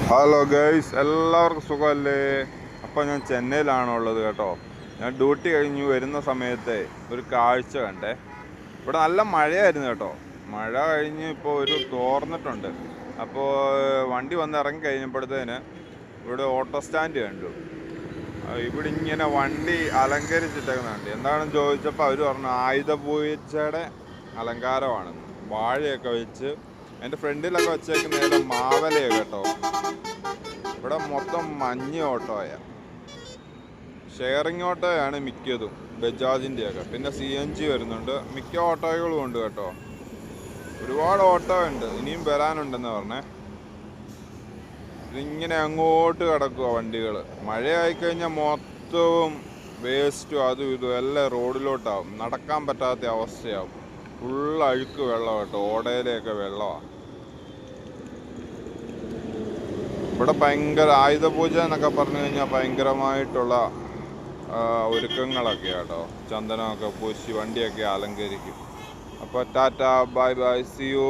Hello guys, എല്ലാവർക്കും സുഖമല്ലേ? അപ്പോൾ ഞാൻ ചെന്നൈയിലാണുള്ളത് കേട്ടോ. ഞാൻ ഡ്യൂട്ടി കഴിഞ്ഞ് വരുന്ന സമയത്തെ ഒരു കാഴ്ച കണ്ടേ. ഇവിടെ നല്ല മഴയായിരുന്നു കേട്ടോ. മഴ കഴിഞ്ഞ് ഇപ്പോൾ ഒരു തോർന്നിട്ടുണ്ട്. അപ്പോൾ വണ്ടി വന്ന് ഇറങ്ങി കഴിഞ്ഞപ്പോഴത്തേന് ഇവിടെ ഓട്ടോ സ്റ്റാൻഡ് കണ്ടു. ഇവിടെ ഇങ്ങനെ വണ്ടി അലങ്കരിച്ചിട്ടേക്കുന്നുണ്ട്. എന്താണെന്ന് ചോദിച്ചപ്പോൾ അവർ പറഞ്ഞു ആയുധപൂജയുടെ അലങ്കാരമാണെന്ന്. വാഴയൊക്കെ വെച്ച് എൻ്റെ ഫ്രണ്ടിലൊക്കെ വെച്ചേക്കുന്ന മാവലയാണ് കേട്ടോ. ഇവിടെ മൊത്തം മഞ്ഞ് ഓട്ടോയാണ്, ഷെയറിങ് ഓട്ടോയാണ് മിക്കതും, ബജാജിൻ്റെയൊക്കെ. പിന്നെ CNG വരുന്നുണ്ട്, മിക്ക ഓട്ടോകളും ഉണ്ട് കേട്ടോ. ഒരുപാട് ഓട്ടോ ഉണ്ട്, ഇനിയും വരാനുണ്ടെന്ന് പറഞ്ഞേ. ഇതിങ്ങനെ അങ്ങോട്ട് കിടക്കുക വണ്ടികൾ. മഴയായിക്കഴിഞ്ഞാൽ മൊത്തവും വേസ്റ്റും അതും ഇതും എല്ലാം റോഡിലോട്ടാവും. നടക്കാൻ പറ്റാത്ത അവസ്ഥയാവും. ഫുൾ അഴുക്ക് വെള്ളം കേട്ടോ, ഓടയിലെയൊക്കെ വെള്ളമാണ്. ഇവിടെ ഭയങ്കര ആയുധപൂജ എന്നൊക്കെ പറഞ്ഞു കഴിഞ്ഞാൽ ഭയങ്കരമായിട്ടുള്ള ഒരുക്കങ്ങളൊക്കെ കേട്ടോ. ചന്ദനമൊക്കെ പൂശി വണ്ടിയൊക്കെ അലങ്കരിക്കും. അപ്പോൾ tata, bye bye, see U.